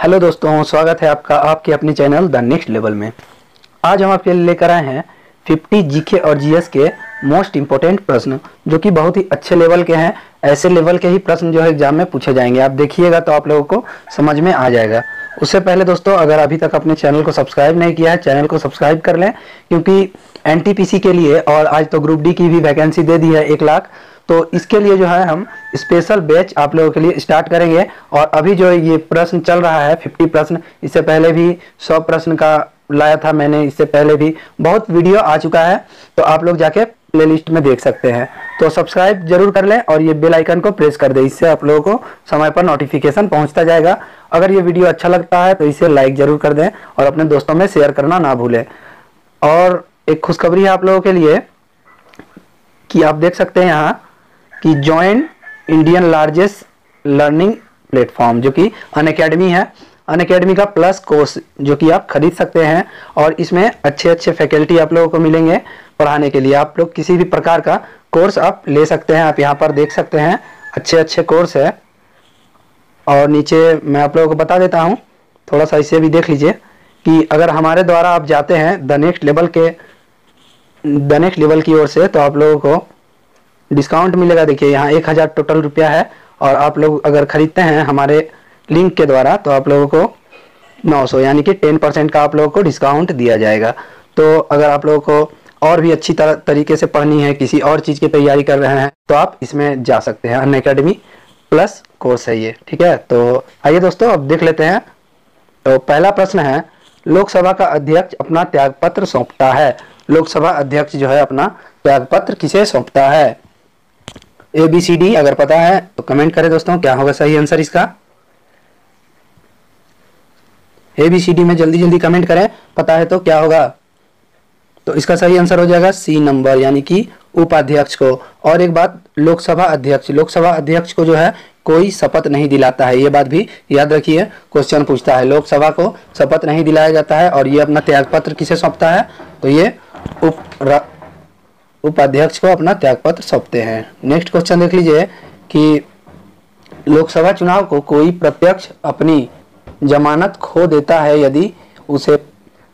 Hello दोस्तों, स्वागत है आपका आपके अपने चैनल द नेक्स्ट लेवल में। आज हम आपके लिए लेकर आए हैं 50 जीके और जीएस के मोस्ट इंपोर्टेंट प्रश्न, जो कि बहुत ही अच्छे लेवल के हैं। ऐसे लेवल के ही प्रश्न जो है एग्जाम में पूछे जाएंगे। आप देखिएगा तो आप लोगों को समझ में आ जाएगा। उससे पहले दोस्तों, अगर अभी तक अपने चैनल को सब्सक्राइब नहीं किया है, चैनल को सब्सक्राइब कर लें, क्योंकि एनटीपीसी के लिए और आज तो ग्रुप डी की भी वैकेंसी दे दी है 1 लाख। तो इसके लिए जो है हम स्पेशल बैच आप लोगों के लिए स्टार्ट करेंगे। और अभी जो ये प्रश्न चल रहा है 50 प्रश्न, इससे पहले भी 100 प्रश्न का लाया था मैंने, इससे पहले भी बहुत वीडियो आ चुका है, तो आप लोग जाके प्लेलिस्ट में देख सकते हैं। तो सब्सक्राइब जरूर कर लें और ये बेल आइकन को प्रेस कर दें, इससे आप लोगों को समय पर नोटिफिकेशन पहुंचता जाएगा। अगर ये वीडियो अच्छा लगता है तो इसे लाइक जरूर कर दें और अपने दोस्तों में शेयर करना ना भूलें। और एक खुशखबरी है आप लोगों के लिए कि आप देख सकते हैं यहाँ कि join Indian largest learning platform, जो कि अनअकैडमी है। अनअकैडमी का प्लस कोर्स जो कि आप खरीद सकते हैं और इसमें अच्छे अच्छे फैकल्टी आप लोगों को मिलेंगे पढ़ाने के लिए। आप लोग किसी भी प्रकार का कोर्स आप ले सकते हैं। आप यहाँ पर देख सकते हैं अच्छे अच्छे कोर्स है। और नीचे मैं आप लोगों को बता देता हूँ, थोड़ा सा इसे भी देख लीजिए कि अगर हमारे द्वारा आप जाते हैं द नेक्स्ट लेवल की ओर से, तो आप लोगों को डिस्काउंट मिलेगा। देखिए यहाँ 1000 टोटल रुपया है, और आप लोग अगर खरीदते हैं हमारे लिंक के द्वारा तो आप लोगों को 900 यानी कि 10% का आप लोगों को डिस्काउंट दिया जाएगा। तो अगर आप लोगों को और भी अच्छी तरीके से पढ़नी है, किसी और चीज़ की तैयारी कर रहे हैं, तो आप इसमें जा सकते हैं। अनअकैडमी प्लस कोर्स है ये, ठीक है। तो आइए दोस्तों अब देख लेते हैं। तो पहला प्रश्न है, लोकसभा का अध्यक्ष अपना त्यागपत्र सौंपता है। लोकसभा अध्यक्ष जो है अपना त्यागपत्र किसे सौंपता है? ABCD अगर पता है तो कमेंट करें दोस्तों, क्या होगा सही आंसर इसका। ABCD में जल्दी जल्दी कमेंट करें, पता है तो क्या होगा। तो इसका सही आंसर हो जाएगा C नंबर, यानी कि उपाध्यक्ष को। और एक बात, लोकसभा अध्यक्ष को जो है कोई शपथ नहीं दिलाता है, ये बात भी याद रखिए। क्वेश्चन पूछता है, लोकसभा को शपथ नहीं दिलाया जाता है और ये अपना त्यागपत्र किसे सौंपता है, तो ये उपाध्यक्ष को अपना त्यागपत्र सौंपते हैं। नेक्स्ट क्वेश्चन देख लीजिए कि लोकसभा चुनाव को कोई प्रत्यक्ष अपनी जमानत खो देता है यदि उसे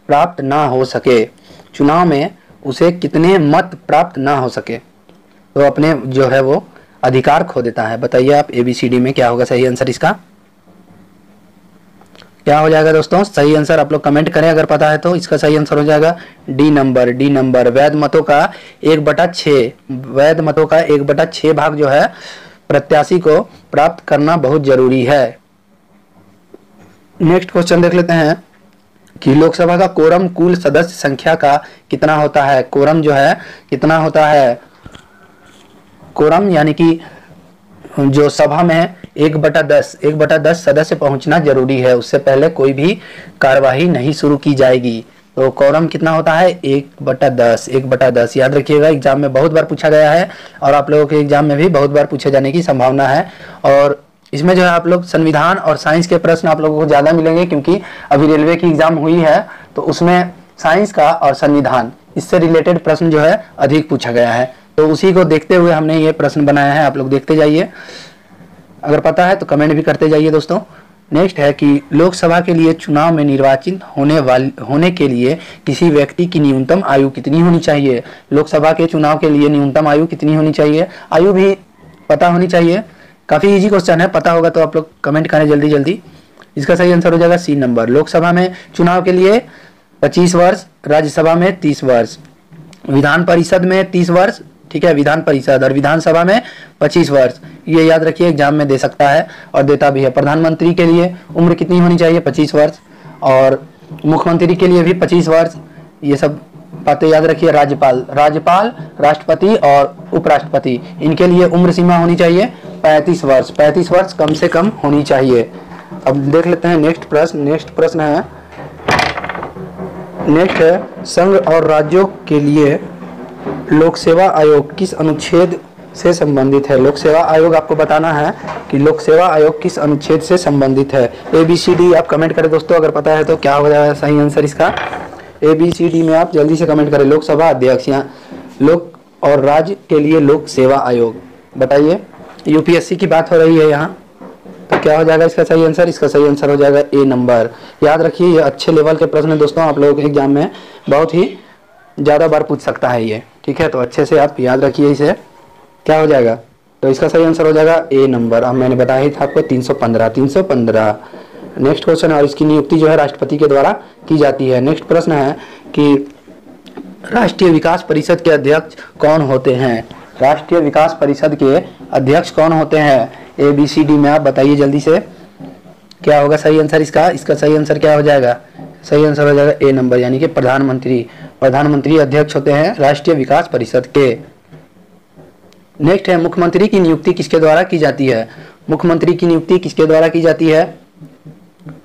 प्राप्त ना हो सके। चुनाव में उसे कितने मत प्राप्त ना हो सके तो अपने जो है वो अधिकार खो देता है। बताइए आप ABCD में क्या होगा सही आंसर इसका, क्या हो जाएगा दोस्तों सही आंसर। आप लोग कमेंट करें अगर पता है तो। इसका सही आंसर हो जाएगा डी नंबर। वैध मतों का 1/6 भाग जो है प्रत्याशी को प्राप्त करना बहुत जरूरी है। नेक्स्ट क्वेश्चन देख लेते हैं कि लोकसभा का कोरम कुल सदस्य संख्या का कितना होता है। कोरम जो है कितना होता है, कोरम यानी कि जो सभा में 1/10 सदस्य पहुंचना जरूरी है, उससे पहले कोई भी कार्यवाही नहीं शुरू की जाएगी। तो कोरम कितना होता है 1/10 याद रखिएगा। एग्जाम में बहुत बार पूछा गया है और आप लोगों के एग्जाम में भी बहुत बार पूछे जाने की संभावना है। और इसमें जो है आप लोग संविधान और साइंस के प्रश्न आप लोगों को ज़्यादा मिलेंगे, क्योंकि अभी रेलवे की एग्जाम हुई है तो उसमें साइंस का और संविधान इससे रिलेटेड प्रश्न जो है अधिक पूछा गया है। तो उसी को देखते हुए हमने ये प्रश्न बनाया है, आप लोग देखते जाइए। अगर पता है तो कमेंट भी करते जाइए दोस्तों। नेक्स्ट है कि लोकसभा के लिए चुनाव में निर्वाचित होने के लिए किसी व्यक्ति की न्यूनतम आयु कितनी होनी चाहिए। लोकसभा के चुनाव के लिए न्यूनतम आयु कितनी होनी चाहिए, आयु भी पता होनी चाहिए। काफ़ी इजी क्वेश्चन है, पता होगा तो आप लोग कमेंट करें जल्दी जल्दी। इसका सही आंसर हो जाएगा C नंबर। लोकसभा में चुनाव के लिए 25 वर्ष, राज्यसभा में 30 वर्ष, विधान परिषद में 30 वर्ष, ठीक है, विधान परिषद, और विधानसभा में 25 वर्ष। ये याद रखिए, एग्जाम में दे सकता है और देता भी है। प्रधानमंत्री के लिए उम्र कितनी होनी चाहिए 25 वर्ष, और मुख्यमंत्री के लिए भी 25 वर्ष। ये सब बातें याद रखिए। राज्यपाल, राष्ट्रपति और उपराष्ट्रपति, इनके लिए उम्र सीमा होनी चाहिए 35 वर्ष। 35 वर्ष कम से कम होनी चाहिए। अब देख लेते हैं नेक्स्ट प्रश्न है संघ और राज्यों के लिए लोक सेवा आयोग किस अनुच्छेद से संबंधित है। लोक सेवा आयोग आपको बताना है कि लोक सेवा आयोग किस अनुच्छेद से संबंधित है। ABCD आप कमेंट करें दोस्तों, अगर पता है तो क्या हो जाएगा सही आंसर इसका। ABCD में आप जल्दी से कमेंट करें। लोकसभा अध्यक्ष, यहाँ लोक और राज्य के लिए लोक सेवा आयोग, बताइए। UPSC की बात हो रही है यहाँ, तो तो क्या हो जाएगा इसका सही आंसर? इसका सही आंसर हो जाएगा ए नंबर। याद रखिए ये अच्छे लेवल के प्रश्न है दोस्तों, आप लोगों के एग्जाम में बहुत ही ज़्यादा बार पूछ सकता है ये, ठीक है। तो अच्छे से आप याद रखिए इसे। क्या हो जाएगा? तो इसका सही आंसर हो जाएगा ए नंबर। अब मैंने बताया ही था आपको 315 315। नेक्स्ट क्वेश्चन है, और इसकी नियुक्ति जो है राष्ट्रपति के द्वारा की जाती है। नेक्स्ट प्रश्न है कि राष्ट्रीय विकास परिषद के अध्यक्ष कौन होते हैं? राष्ट्रीय विकास परिषद के अध्यक्ष कौन होते हैं? ए बी सी डी में आप बताइए जल्दी से, क्या होगा सही आंसर इसका? इसका सही आंसर क्या हो जाएगा? सही आंसर हो जाएगा ए नंबर, यानी कि प्रधानमंत्री। प्रधानमंत्री अध्यक्ष होते हैं राष्ट्रीय विकास परिषद के। नेक्स्ट है, मुख्यमंत्री की नियुक्ति किसके द्वारा की जाती है? मुख्यमंत्री की नियुक्ति किसके द्वारा की जाती है?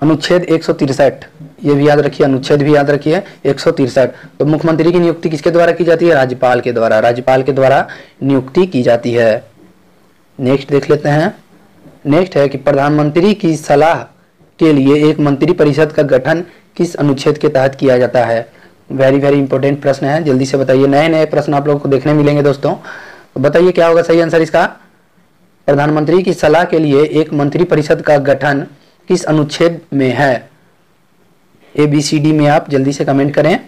अनुच्छेद 163, ये भी याद रखिए, अनुच्छेद भी याद रखिए 163। तो मुख्यमंत्री की नियुक्ति किसके द्वारा की जाती है? राज्यपाल के द्वारा। राज्यपाल के द्वारा नियुक्ति की जाती है। नेक्स्ट देख लेते हैं। नेक्स्ट है कि प्रधानमंत्री की सलाह के लिए एक मंत्री परिषद का गठन किस अनुच्छेद के तहत किया जाता है? वेरी वेरी इंपॉर्टेंट प्रश्न है, जल्दी से बताइए। नए नए प्रश्न आप लोगों को देखने मिलेंगे दोस्तों, तो बताइए क्या होगा सही आंसर इसका? प्रधानमंत्री की सलाह के लिए एक मंत्री परिषद का गठन किस अनुच्छेद में है? ए बी सी डी में आप जल्दी से कमेंट करें,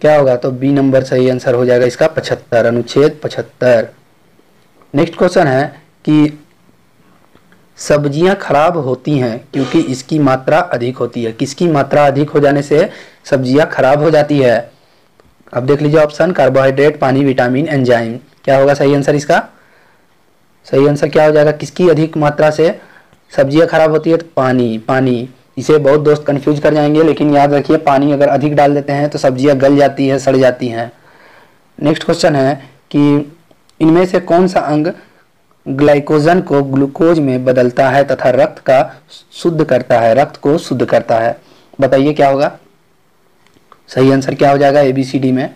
क्या होगा? तो बी नंबर सही आंसर हो जाएगा इसका 75, अनुच्छेद 75। नेक्स्ट क्वेश्चन है कि सब्जियां खराब होती हैं क्योंकि इसकी मात्रा अधिक होती है। किसकी मात्रा अधिक हो जाने से सब्जियां खराब हो जाती है? अब देख लीजिए ऑप्शन, कार्बोहाइड्रेट, पानी, विटामिन, एंजाइम। क्या होगा सही आंसर इसका? सही आंसर क्या हो जाएगा? किसकी अधिक मात्रा से सब्जियां खराब होती है? तो पानी। पानी, इसे बहुत दोस्त कंफ्यूज कर जाएंगे, लेकिन याद रखिए पानी अगर अधिक डाल देते हैं तो सब्जियां गल जाती है, सड़ जाती हैं। नेक्स्ट क्वेश्चन है कि इनमें से कौन सा अंग ग्लाइकोजन को ग्लूकोज में बदलता है तथा रक्त का शुद्ध करता है? रक्त को शुद्ध करता है, बताइए क्या होगा सही आंसर? क्या हो जाएगा ए बी सी डी में?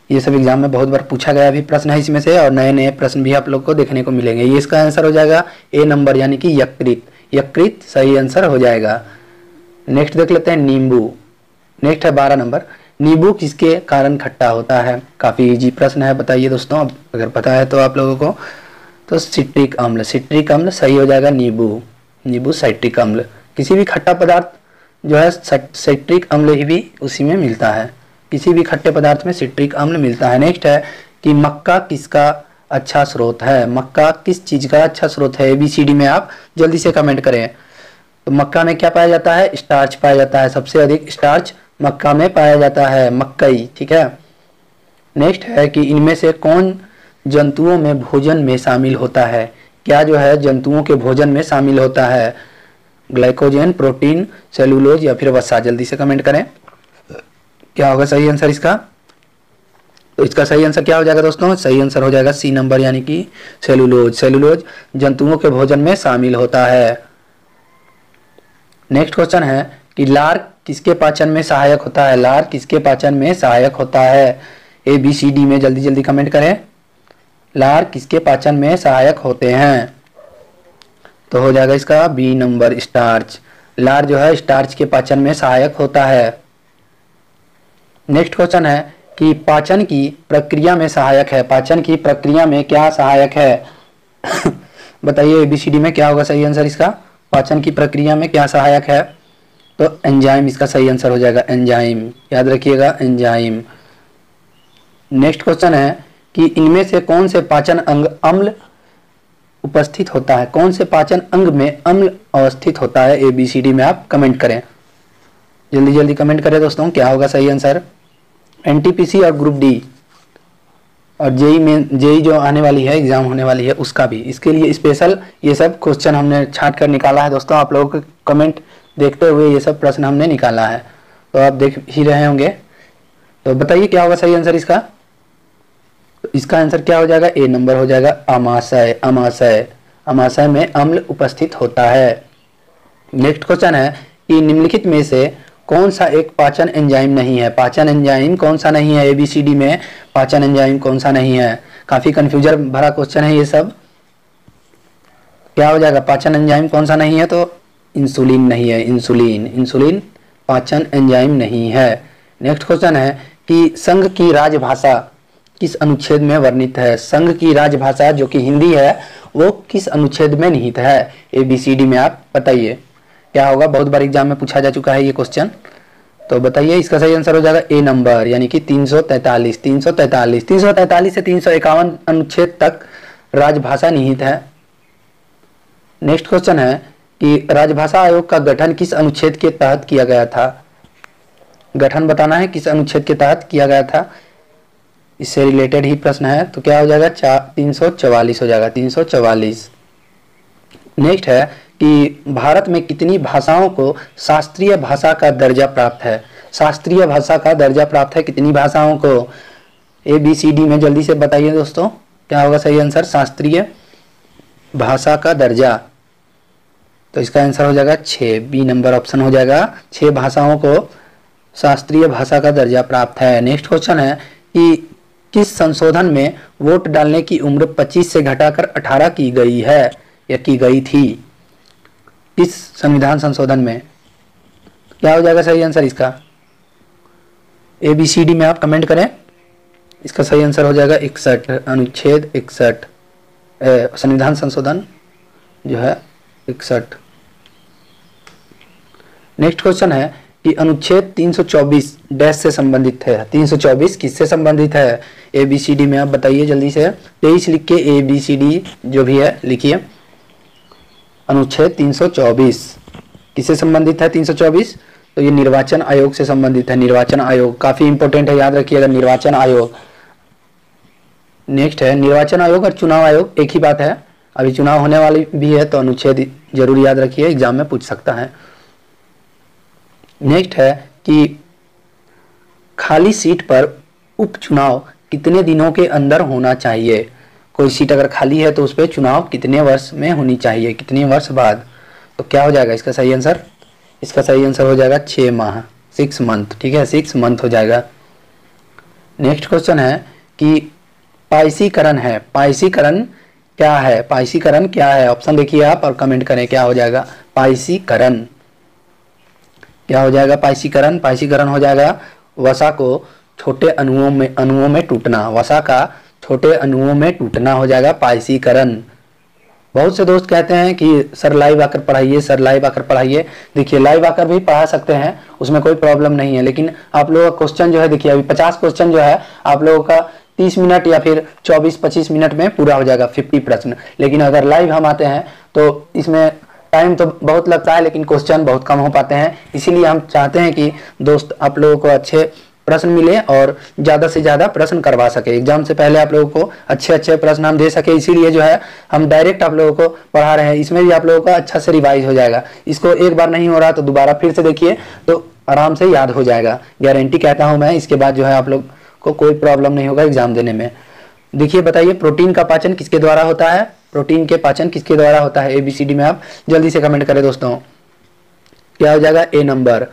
ये सब एग्जाम में बहुत बार पूछा गया भी प्रश्न है इसमें से, और नए नए प्रश्न भी आप लोग को देखने को मिलेंगे। ये इसका आंसर हो जाएगा ए नंबर, यानी कि यकृत। यकृत सही आंसर हो जाएगा। नेक्स्ट देख लेते हैं, नींबू। नेक्स्ट है 12 नंबर, नींबू किसके कारण खट्टा होता है? काफी इजी प्रश्न है, बताइए दोस्तों, अगर पता है तो आप लोगों को। तो सिट्रिक अम्ल। सिट्रिक अम्ल सही हो जाएगा नींबू। नींबू साइट्रिक अम्ल, किसी भी खट्टा पदार्थ जो है साइट्रिक अम्ल ही भी उसी में मिलता है, किसी भी खट्टे पदार्थ में सिट्रिक अम्ल मिलता है। नेक्स्ट है कि मक्का किसका अच्छा स्रोत है? मक्का किस चीज का अच्छा स्रोत है? एबीसीडी में आप जल्दी से कमेंट करें। तो मक्का में क्या पाया जाता है? स्टार्च पाया जाता है, सबसे अधिक स्टार्च मक्का में पाया जाता है, मक्कई, ठीक है। नेक्स्ट है कि इनमें से कौन जंतुओं में भोजन में शामिल होता है? क्या जो है जंतुओं के भोजन में शामिल होता है? ग्लाइकोजन, प्रोटीन, सेलुलोज या फिर वसा? जल्दी से कमेंट करें, क्या होगा सही आंसर इसका? तो इसका सही आंसर क्या हो जाएगा दोस्तों? सही आंसर हो जाएगा सी नंबर, यानी कि सेलुलोज। सेलुलोज जंतुओं के भोजन में शामिल होता है। नेक्स्ट क्वेश्चन है कि लार किसके पाचन में सहायक होता है? लार किसके पाचन में सहायक होता है? ए बी सी डी में जल्दी जल्दी कमेंट करें, लार किसके पाचन में सहायक होते हैं? तो हो जाएगा इसका बी नंबर, स्टार्च। लार जो है स्टार्च के पाचन में सहायक होता है। नेक्स्ट क्वेश्चन है कि पाचन की प्रक्रिया में सहायक है। पाचन की प्रक्रिया में क्या सहायक है? बताइए एबीसीडी में क्या होगा सही आंसर इसका? पाचन की प्रक्रिया में क्या सहायक है? तो एंजाइम इसका सही आंसर हो जाएगा, एंजाइम, याद रखिएगा एंजाइम। नेक्स्ट क्वेश्चन है कि इनमें से कौन से पाचन अंग अम्ल उपस्थित होता है? कौन से पाचन अंग में अम्ल अवस्थित होता है? एबीसीडी में आप कमेंट करें, जल्दी जल्दी कमेंट करें दोस्तों, क्या होगा सही आंसर? एनटीपीसी और ग्रुप डी और जेई में, जेई जो आने वाली है, एग्जाम होने वाली है, उसका भी, इसके लिए स्पेशल ये सब क्वेश्चन हमने छांट कर निकाला है दोस्तों। आप लोगों के कमेंट देखते हुए ये सब प्रश्न हमने निकाला है, तो आप देख ही रहे होंगे। तो बताइए क्या होगा सही आंसर इसका? तो इसका आंसर क्या हो जाएगा? ए नंबर हो जाएगा, अमाशय। अमाशय, अमाशय में अम्ल उपस्थित होता है। नेक्स्ट क्वेश्चन है कि निम्नलिखित में से कौन सा एक पाचन एंजाइम नहीं है? पाचन एंजाइम कौन सा नहीं है? एबीसीडी में पाचन एंजाइम कौन सा नहीं है? काफी कंफ्यूजन भरा क्वेश्चन है ये सब। क्या हो जाएगा? पाचन एंजाइम कौन सा नहीं है? तो इंसुलिन नहीं है, इंसुलिन। इंसुलिन पाचन एंजाइम नहीं है। नेक्स्ट क्वेश्चन है कि संघ की राजभाषा किस अनुच्छेद में वर्णित है? संघ की राजभाषा जो कि हिंदी है वो किस अनुच्छेद में निहित है? ABCD में आप बताइए क्या होगा। बहुत बार एग्जाम में पूछा जा चुका है ये क्वेश्चन, तो बताइए इसका सही आंसर हो जाएगा ए नंबर, यानी कि 343 से 351 अनुच्छेद तक राजभाषा निहित है। नेक्स्ट क्वेश्चन है कि राजभाषा आयोग का गठन किस अनुच्छेद के तहत किया गया था? गठन बताना है किस अनुच्छेद के तहत किया गया था, इससे रिलेटेड ही प्रश्न है। तो क्या हो जाएगा 344 हो जाएगा, 344। नेक्स्ट है कि भारत में कितनी भाषाओं को शास्त्रीय भाषा का दर्जा प्राप्त है? शास्त्रीय भाषा का दर्जा प्राप्त है कितनी भाषाओं को? ABCD में जल्दी से बताइए दोस्तों क्या होगा सही आंसर? शास्त्रीय भाषा का दर्जा, तो इसका आंसर हो जाएगा 6, B नंबर ऑप्शन हो जाएगा। 6 भाषाओं को शास्त्रीय भाषा का दर्जा प्राप्त है। नेक्स्ट क्वेश्चन है कि किस संशोधन में वोट डालने की उम्र 25 से घटाकर 18 की गई है या की गई थी? किस संविधान संशोधन में? क्या हो जाएगा सही आंसर इसका? ABCD में आप कमेंट करें। इसका सही आंसर हो जाएगा 61, अनुच्छेद 61, संविधान संशोधन जो है 61। नेक्स्ट क्वेश्चन है कि अनुच्छेद 324 डैश से संबंधित है। 324 किससे संबंधित है? ABCD में आप बताइए जल्दी से। 23 लिख के ABCD जो भी है लिखिए। अनुच्छेद 324 किससे संबंधित है? 324 तो ये निर्वाचन आयोग से संबंधित है। निर्वाचन आयोग काफी इंपॉर्टेंट है, याद रखिएगा निर्वाचन आयोग। नेक्स्ट है निर्वाचन आयोग और चुनाव आयोग एक ही बात है, अभी चुनाव होने वाली भी है तो अनुच्छेद जरूर याद रखिए, एग्जाम में पूछ सकता है। नेक्स्ट है कि खाली सीट पर उपचुनाव कितने दिनों के अंदर होना चाहिए? कोई सीट अगर खाली है तो उस पर चुनाव कितने वर्ष में होनी चाहिए, कितने वर्ष बाद? तो क्या हो जाएगा इसका सही आंसर? इसका सही आंसर हो जाएगा 6 माह, 6 मंथ। ठीक है, 6 मंथ हो जाएगा। नेक्स्ट क्वेश्चन है कि पायसीकरण है, पायसीकरण क्या है? पायसीकरण क्या है? ऑप्शन देखिए आप और कमेंट करें क्या हो जाएगा पायसीकरण। क्या हो जाएगा पायसीकरण? पायसीकरण हो जाएगा वसा को छोटे अणुओं में टूटना। वसा का छोटे अणुओं में टूटना हो जाएगा पायसीकरण। बहुत से दोस्त कहते हैं कि सर लाइव आकर पढ़ाइए, सर लाइव आकर पढ़ाइए। देखिए लाइव आकर भी पढ़ा सकते हैं, उसमें कोई प्रॉब्लम नहीं है, लेकिन आप लोगों का क्वेश्चन जो है देखिए अभी 50 क्वेश्चन जो है आप लोगों का 30 मिनट या फिर 24-25 मिनट में पूरा हो जाएगा 50 प्रश्न। लेकिन अगर लाइव हम आते हैं तो इसमें टाइम तो बहुत लगता है लेकिन क्वेश्चन बहुत कम हो पाते हैं। इसीलिए हम चाहते हैं कि दोस्त आप लोगों को अच्छे प्रश्न मिले और ज़्यादा से ज़्यादा प्रश्न करवा सके, एग्जाम से पहले आप लोगों को अच्छे प्रश्न हम दे सके। इसीलिए जो है हम डायरेक्ट आप लोगों को पढ़ा रहे हैं। इसमें भी आप लोगों का अच्छा से रिवाइज हो जाएगा। इसको एक बार नहीं हो रहा तो दोबारा फिर से देखिए तो आराम से याद हो जाएगा, गारंटी कहता हूँ मैं। इसके बाद जो है आप लोग को कोई प्रॉब्लम नहीं होगा एग्जाम देने में। देखिए बताइए प्रोटीन का पाचन किसके द्वारा होता है? प्रोटीन के पाचन किसके द्वारा होता है? ABCD में आप जल्दी से कमेंट करें दोस्तों। क्या हो जाएगा? ए नंबर,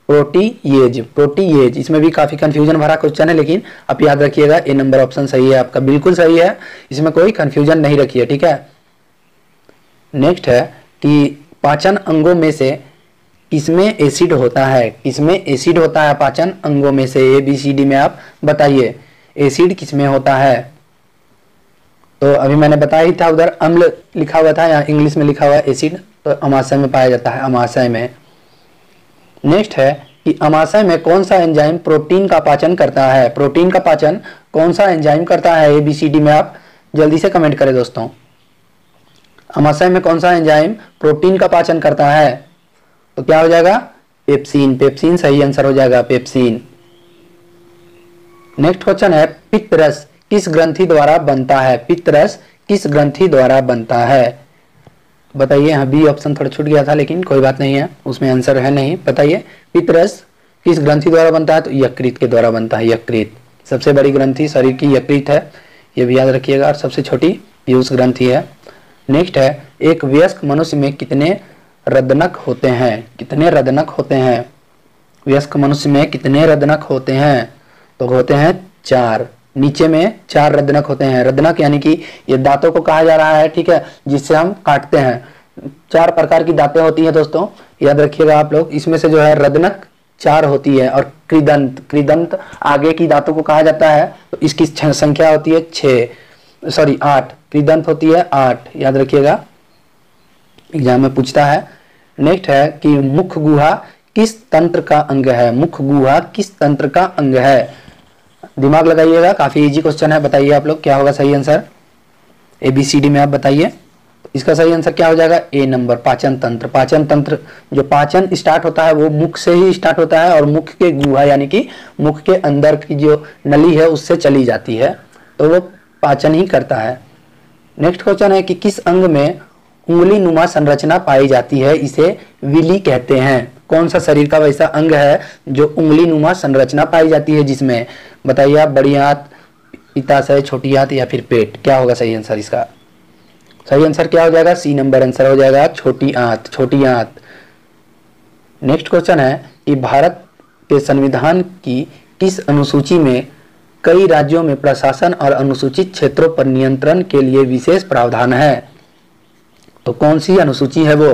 प्रोटीएज। प्रोटीएज, इसमें भी काफी कंफ्यूजन भरा क्वेश्चन है लेकिन आप याद रखिएगा ए नंबर ऑप्शन सही है आपका, बिल्कुल सही है, इसमें कोई कंफ्यूजन नहीं रखिए। ठीक है। नेक्स्ट है कि पाचन अंगों में से किसमें एसिड होता है? किसमें एसिड होता है पाचन अंगों में से? ABCD में आप बताइए एसिड किसमें होता है? तो अभी मैंने बताया ही था, उधर अम्ल लिखा हुआ था, यहाँ इंग्लिश में लिखा हुआ है एसिड, तो अमाशय में पाया जाता है, अमाशय में। नेक्स्ट है कि अमाशय में कौन सा एंजाइम प्रोटीन का पाचन करता है? प्रोटीन का पाचन कौन सा एंजाइम करता है? ABCD में आप जल्दी से कमेंट करें दोस्तों। अमाशय में कौन सा एंजाइम प्रोटीन का पाचन करता है? तो क्या हो जाएगा? पेप्सिन। पेप्सिन सही आंसर हो जाएगा, पेप्सिन। नेक्स्ट क्वेश्चन है पित्तरस किस ग्रंथि द्वारा बनता है? पित्तरस किस ग्रंथि द्वारा बनता है? बताइए। यहाँ बी ऑप्शन थोड़ा छूट गया था लेकिन कोई बात नहीं है, उसमें आंसर है नहीं। बताइए पित्तरस किस ग्रंथि द्वारा बनता है? तो यकृत के द्वारा बनता है। यकृत सबसे बड़ी ग्रंथि शरीर की यकृत है, ये भी याद रखिएगा, और सबसे छोटी पीयूष ग्रंथि है। नेक्स्ट है एक वयस्क मनुष्य में कितने रदनक होते हैं? कितने रदनक होते हैं? वयस्क मनुष्य में कितने रदनक होते हैं? तो होते हैं 4। नीचे में 4 रदनक होते हैं। रदनक यानी कि ये दांतों को कहा जा रहा है, ठीक है, जिससे हम काटते हैं। 4 प्रकार की दांतें होती हैं दोस्तों, याद रखिएगा आप लोग। इसमें से जो है रदनक 4 होती है, और कृदंत, कृदंत आगे की दांतों को कहा जाता है, तो इसकी संख्या होती है 8, कृदंत होती है 8, याद रखिएगा, एग्जाम में पूछता है। नेक्स्ट है कि मुख गुहा किस तंत्र का अंग है, मुख गुहा किस तंत्र का अंग है, दिमाग लगाइएगा, काफी इजी क्वेश्चन है, बताइए आप लोग क्या होगा सही आंसर, ABCD में आप बताइए। इसका सही आंसर क्या हो जाएगा, ए नंबर, पाचन तंत्र। पाचन तंत्र, जो पाचन स्टार्ट होता है वो मुख से ही स्टार्ट होता है, और मुख के गुहा यानी कि मुख के अंदर की जो नली है उससे चली जाती है, तो वो पाचन ही करता है। नेक्स्ट क्वेश्चन है कि किस अंग में उंगली नुमा संरचना पाई जाती है, इसे विली कहते हैं। कौन सा शरीर का वैसा अंग है जो उंगली नुमा संरचना पाई जाती है जिसमें, बताइए आप, बड़ी आंत, पित्ताशय, छोटी आंत या फिर पेट, क्या होगा सही आंसर इसका, सही आंसर क्या हो जाएगा, सी नंबर आंसर हो जाएगा, छोटी आंत, छोटी आंत। नेक्स्ट क्वेश्चन है कि भारत के संविधान की किस अनुसूची में कई राज्यों में प्रशासन और अनुसूचित क्षेत्रों पर नियंत्रण के लिए विशेष प्रावधान है, तो कौन सी अनुसूची है वो,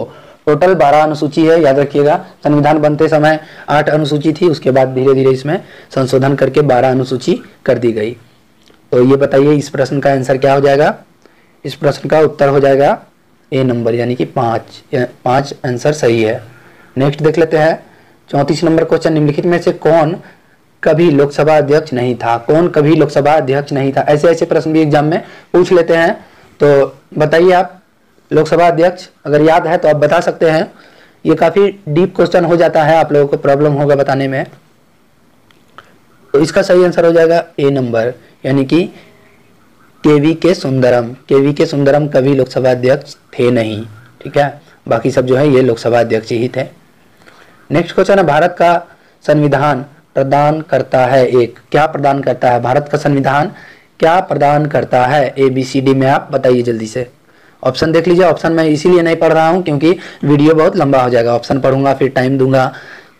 टोटल 12 अनुसूची है, याद रखिएगा। संविधान बनते समय 8 अनुसूची थी, उसके बाद धीरे धीरे इसमें संशोधन करके 12 अनुसूची कर दी गई। तो ये बताइए इस प्रश्न का आंसर क्या हो जाएगा, इस प्रश्न का उत्तर हो जाएगा ए नंबर, यानी कि 5 आंसर सही है। नेक्स्ट देख लेते हैं 34 नंबर क्वेश्चन, निम्नलिखित में से कौन कभी लोकसभा अध्यक्ष नहीं था, कौन कभी लोकसभा अध्यक्ष नहीं था, ऐसे ऐसे प्रश्न भी एग्जाम में पूछ लेते हैं, तो बताइए आप, लोकसभा अध्यक्ष अगर याद है तो आप बता सकते हैं, ये काफी डीप क्वेश्चन हो जाता है, आप लोगों को प्रॉब्लम होगा बताने में। तो इसका सही आंसर हो जाएगा ए नंबर, यानी कि केवी के सुंदरम। केवी के सुंदरम कभी लोकसभा अध्यक्ष थे नहीं, ठीक है, बाकी सब जो है ये लोकसभा अध्यक्ष ही थे। नेक्स्ट क्वेश्चन है, भारत का संविधान प्रदान करता है एक, क्या प्रदान करता है, भारत का संविधान क्या प्रदान करता है, ABCD में आप बताइए जल्दी से। ऑप्शन देख लीजिए, ऑप्शन मैं इसीलिए नहीं पढ़ रहा हूं क्योंकि वीडियो बहुत लंबा हो जाएगा, ऑप्शन पढ़ूंगा फिर टाइम दूंगा,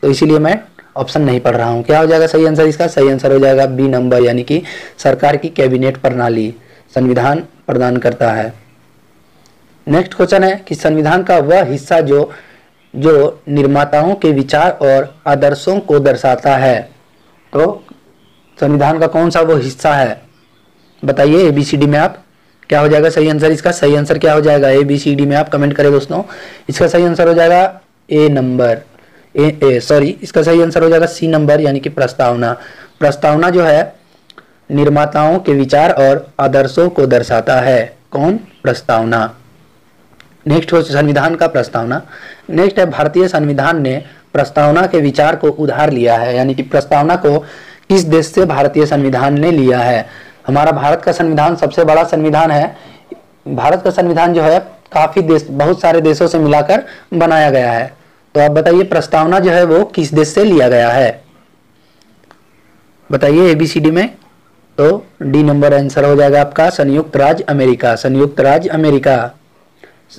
तो इसीलिए मैं ऑप्शन नहीं पढ़ रहा हूं। क्या हो जाएगा सही आंसर इसका, सही आंसर हो जाएगा बी नंबर, यानी कि सरकार की कैबिनेट प्रणाली संविधान प्रदान करता है। नेक्स्ट क्वेश्चन है कि संविधान का वह हिस्सा जो निर्माताओं के विचार और आदर्शों को दर्शाता है, तो संविधान का कौन सा वो हिस्सा है, बताइए ABCD में आप, क्या हो जाएगा सही आंसर इसका, सही आंसर क्या हो जाएगा, ABCD में आप कमेंट करें दोस्तों। इसका सही आंसर हो जाएगा ए नंबर, इसका सही आंसर हो जाएगा सी नंबर, यानी कि प्रस्तावना। प्रस्तावना जो है निर्माताओं के विचार और आदर्शों को दर्शाता है, कौन, प्रस्तावना। नेक्स्ट हो संविधान का प्रस्तावना। नेक्स्ट है, भारतीय संविधान ने प्रस्तावना के विचार को उधार लिया है, यानी कि प्रस्तावना को किस देश से भारतीय संविधान ने लिया है। हमारा भारत का संविधान सबसे बड़ा संविधान है, भारत का संविधान जो है काफी देश, बहुत सारे देशों से मिलाकर बनाया गया है, तो आप बताइए प्रस्तावना जो है वो किस देश से लिया गया है, बताइए ABCD में, तो डी नंबर आंसर हो जाएगा आपका संयुक्त राज्य अमेरिका। संयुक्त राज्य अमेरिका,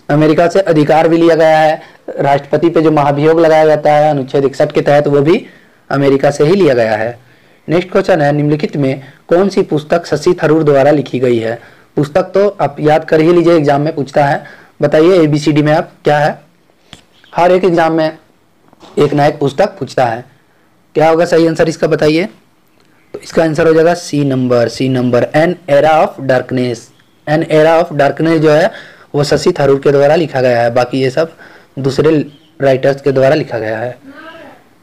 अमेरिका से अधिकार भी लिया गया है, राष्ट्रपति पे जो महाभियोग लगाया जाता है अनुच्छेद 61 के तहत, वो भी अमेरिका से ही लिया गया है। नेक्स्ट क्वेश्चन है, निम्नलिखित में कौन सी पुस्तक शशि थरूर द्वारा लिखी गई है। पुस्तक तो आप याद कर ही लीजिए, एग्जाम में पूछता है, बताइए ABCD में आप क्या है, हर एक एग्जाम में एक ना एक पुस्तक पूछता है, क्या होगा सही आंसर इसका बताइए। तो इसका आंसर हो जाएगा C number, an era of darkness. An era of darkness जो है वो शशि थरूर के द्वारा लिखा गया है, बाकी ये सब दूसरे राइटर्स के द्वारा लिखा गया है।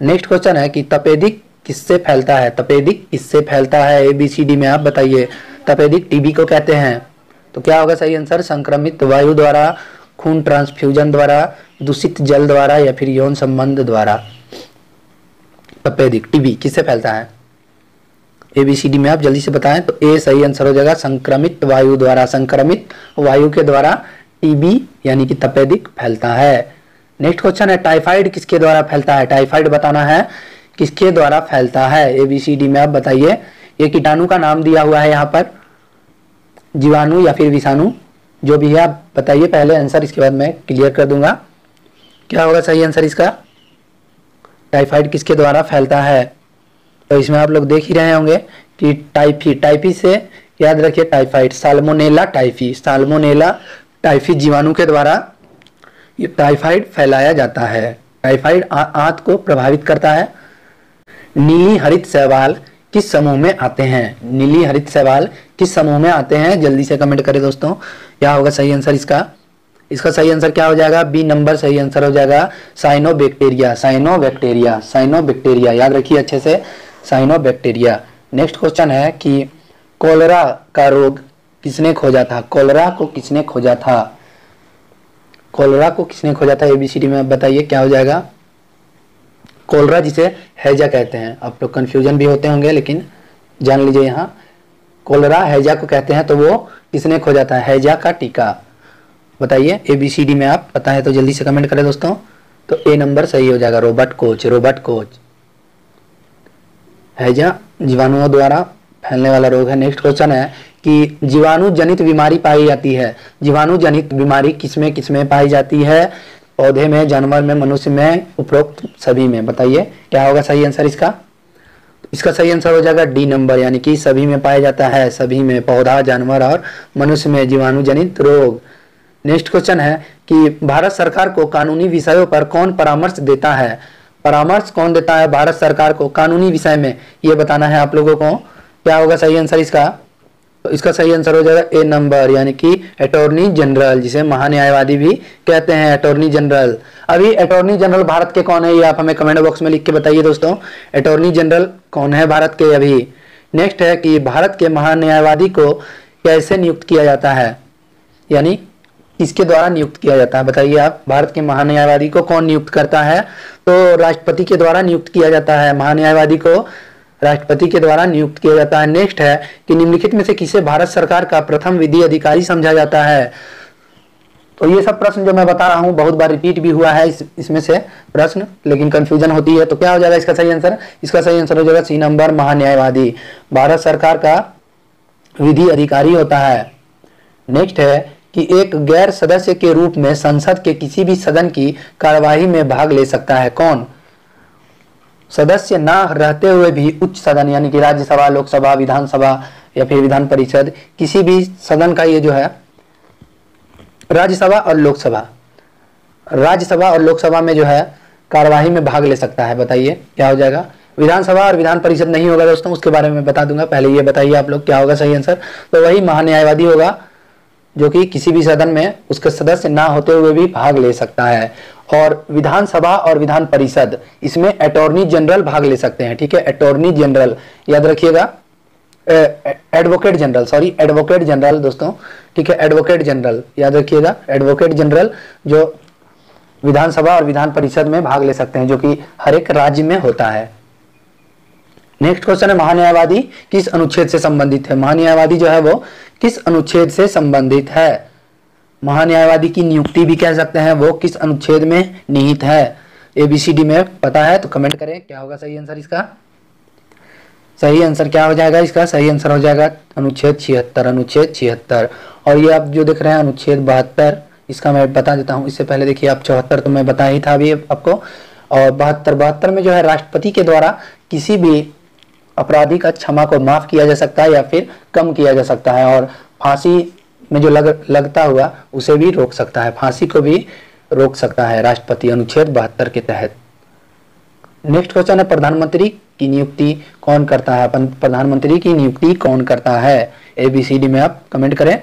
नेक्स्ट क्वेश्चन है कि तपेदिक किससे फैलता है, तपेदिक किससे फैलता है, ABCD में आप बताइए। तपेदिक TB को कहते हैं, तो क्या होगा सही आंसर, संक्रमित वायु द्वारा, खून ट्रांसफ्यूजन द्वारा, दूषित जल द्वारा या फिर यौन संबंध द्वारा। तपेदिक TB किससे फैलता है, ABCD में आप जल्दी से बताएं। तो ए सही आंसर हो जाएगा, संक्रमित वायु द्वारा, संक्रमित वायु के द्वारा TB यानी कि तपेदिक फैलता है। नेक्स्ट क्वेश्चन है, टाइफाइड किसके द्वारा फैलता है, टाइफाइड बताना है किसके द्वारा फैलता है, ABCD में आप बताइए। ये कीटाणु का नाम दिया हुआ है यहाँ पर, जीवाणु या फिर विषाणु, जो भी है आप बताइए पहले आंसर, इसके बाद मैं क्लियर कर दूंगा। क्या होगा सही आंसर इसका, टाइफाइड किसके द्वारा फैलता है, तो इसमें आप लोग देख ही रहे होंगे कि टाइफी से याद रखिए टाइफाइड, साल्मोनेला टाइफी जीवाणु के द्वारा ये टाइफाइड फैलाया जाता है। टाइफाइड आंत को प्रभावित करता है, नीली हरित शैवाल किस समूह में आते हैं? नीली हरित शैवाल किस समूह में आते हैं? जल्दी से कमेंट करें दोस्तों, क्या होगा सही आंसर इसका? इसका सही आंसर क्या हो जाएगा? बी नंबर सही आंसर हो जाएगा, साइनोबैक्टीरिया। साइनोबैक्टीरिया, साइनोबैक्टीरिया याद रखिए अच्छे से, साइनोबैक्टीरिया। नेक्स्ट क्वेश्चन है कि कोलेरा का रोग किसने खोजा था? कोलेरा को किसने खोजा था? कोलेरा को किसने खोजा था? एबीसीडी में आप बताइए क्या हो जाएगा? कोलेरा जिसे हैजा कहते हैं, आप लोग कंफ्यूजन भी होते होंगे लेकिन जान लीजिए, यहाँ कोलेरा हैजा को कहते हैं, तो वो किसने खोजा था? हैजा का टीका बताइए। एबीसीडी में आप पता है तो जल्दी से कमेंट करें दोस्तों। तो ए नंबर सही हो जाएगा, रॉबर्ट कोच। Robert Koch. हैजा जीवाणुओं द्वारा फैलने वाला रोग है। नेक्स्ट क्वेश्चन है कि जीवाणु जनित बीमारी पाई जाती है। जीवाणु जनित बीमारी किसमें किसमें पाई जाती है? पौधे में, जानवर में, मनुष्य में, उपरोक्त सभी में। बताइए क्या होगा सही आंसर इसका? इसका सही आंसर हो जाएगा डी नंबर, यानी कि सभी में पाया जाता है, सभी में, पौधा, जानवर और मनुष्य में जीवाणु जनित रोग। नेक्स्ट क्वेश्चन है कि भारत सरकार को कानूनी विषयों पर कौन परामर्श देता है? परामर्श कौन देता है भारत सरकार को कानूनी विषय में, ये बताना है आप लोगों को। क्या होगा सही आंसर इसका? तो इसका सही आंसर हो जाएगा ए नंबर, यानी कि अटॉर्नी जनरल, जिसे महान्यायवादी भी कहते हैं, अटॉर्नी जनरल। अभी अटॉर्नी जनरल भारत के कौन है, ये आप हमें कमेंट बॉक्स में लिख के बताइए दोस्तों, अटॉर्नी जनरल कौन है भारत के अभी। नेक्स्ट है कि भारत के महान्यायवादी को कैसे नियुक्त किया जाता है, यानी किसके द्वारा नियुक्त किया जाता है? बताइए आप, भारत के महान्यायवादी को कौन नियुक्त करता है? तो राष्ट्रपति के द्वारा नियुक्त किया जाता है, महान्यायवादी को राष्ट्रपति के द्वारा नियुक्त किया जाता है। नेक्स्ट है कि निम्नलिखित में से किसे भारत सरकार का प्रथम विधि अधिकारी समझा जाता है? तो ये सब प्रश्न जो मैं बता रहा हूँ बहुत बार रिपीट भी हुआ है इसमें से प्रश्न, लेकिन कंफ्यूजन होती है। तो क्या हो जाएगा इसका सही आंसर? इसका सही आंसर हो जाएगा सी नंबर, महान्यायवादी भारत सरकार का विधि अधिकारी होता है। नेक्स्ट है कि एक गैर सदस्य के रूप में संसद के किसी भी सदन की कार्यवाही में भाग ले सकता है कौन? सदस्य ना रहते हुए भी उच्च सदन, यानी कि राज्यसभा, लोकसभा, विधानसभा या फिर विधान परिषद, किसी भी सदन का ये जो है राज्यसभा और लोकसभा, राज्यसभा और लोकसभा में जो है कार्यवाही में भाग ले सकता है। बताइए क्या हो जाएगा? विधानसभा और विधान परिषद नहीं होगा दोस्तों, उसके बारे में बता दूंगा, पहले ये बताइए आप लोग क्या होगा सही आंसर। तो वही महान्यायवादी होगा जो कि किसी भी सदन में उसके सदस्य ना होते हुए भी भाग ले सकता है। और विधानसभा और विधान परिषद, इसमें अटॉर्नी जनरल भाग ले सकते हैं। ठीक है, अटॉर्नी जनरल याद रखिएगा, advocate general, sorry advocate general दोस्तों। ठीक है, एडवोकेट जनरल याद रखिएगा, एडवोकेट जनरल जो विधानसभा और विधान परिषद में भाग ले सकते हैं, जो कि हर एक राज्य में होता है। नेक्स्ट क्वेश्चन है महान्यायवादी किस अनुच्छेद से संबंधित है? महान्यायवादी जो है वो किस अनुच्छेद से संबंधित है? महान्यायवादी की नियुक्ति भी कह सकते हैं, वो किस अनुच्छेद में निहित है? एबीसीडी में पता है तो कमेंट करें क्या होगा सही आंसर इसका। सही आंसर क्या हो जाएगा इसका? सही आंसर हो जाएगा अनुच्छेद 76, अनुच्छेद 76। और ये आप जो देख रहे हैं अनुच्छेद 72, इसका मैं बता देता हूँ। इससे पहले देखिए आप 74 तो मैं बता ही था अभी आपको, और 72 में जो है राष्ट्रपति के द्वारा किसी भी अपराधी का क्षमा को माफ किया जा सकता है या फिर कम किया जा सकता है, और फांसी में जो लगता हुआ उसे भी रोक सकता है, फांसी को भी रोक सकता है राष्ट्रपति अनुच्छेद 72 के तहत। नेक्स्ट क्वेश्चन है प्रधानमंत्री की नियुक्ति कौन करता है? प्रधानमंत्री की नियुक्ति कौन करता है? एबीसीडी में आप कमेंट करें,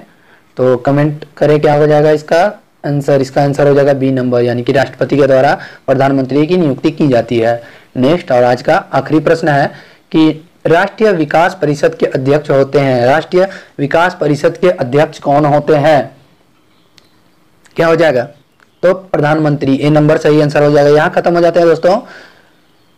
तो कमेंट करें क्या हो जाएगा इसका आंसर। इसका आंसर हो जाएगा बी नंबर, यानी कि राष्ट्रपति के द्वारा प्रधानमंत्री की नियुक्ति की जाती है। नेक्स्ट और आज का आखिरी प्रश्न है कि राष्ट्रीय विकास परिषद के अध्यक्ष होते हैं, राष्ट्रीय विकास परिषद के अध्यक्ष कौन होते हैं? क्या हो जाएगा? तो प्रधानमंत्री, ए नंबर सही आंसर हो जाएगा। यहाँ खत्म हो जाते हैं दोस्तों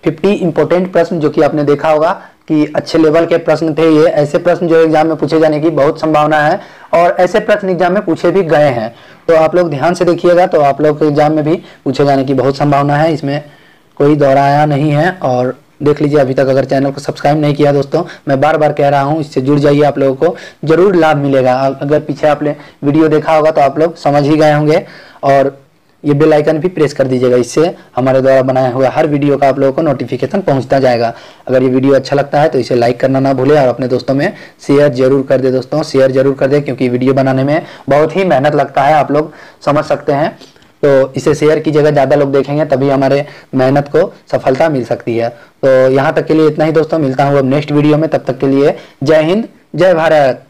50 इंपोर्टेंट प्रश्न, जो कि आपने देखा होगा कि अच्छे लेवल के प्रश्न थे ये। ऐसे प्रश्न जो एग्जाम में पूछे जाने की बहुत संभावना है, और ऐसे प्रश्न एग्जाम में पूछे भी गए हैं, तो आप लोग ध्यान से देखिएगा, तो आप लोग के एग्जाम में भी पूछे जाने की बहुत संभावना है, इसमें कोई दोहराया नहीं है। और देख लीजिए, अभी तक अगर चैनल को सब्सक्राइब नहीं किया दोस्तों, मैं बार बार कह रहा हूं, इससे जुड़ जाइए, आप लोगों को जरूर लाभ मिलेगा। अगर पीछे आपने वीडियो देखा होगा तो आप लोग समझ ही गए होंगे, और ये बेल आइकन भी प्रेस कर दीजिएगा, इससे हमारे द्वारा बनाया हुआ हर वीडियो का आप लोगों को नोटिफिकेशन पहुंचता जाएगा। अगर ये वीडियो अच्छा लगता है तो इसे लाइक करना ना भूलें, और अपने दोस्तों में शेयर जरूर कर दे दोस्तों, शेयर जरूर कर दे, क्योंकि वीडियो बनाने में बहुत ही मेहनत लगता है, आप लोग समझ सकते हैं। तो इसे शेयर कीजिएगा, ज़्यादा लोग देखेंगे तभी हमारे मेहनत को सफलता मिल सकती है। तो यहाँ तक के लिए इतना ही दोस्तों, मिलता हूँ अब नेक्स्ट वीडियो में, तब तक के लिए जय हिंद जय भारत।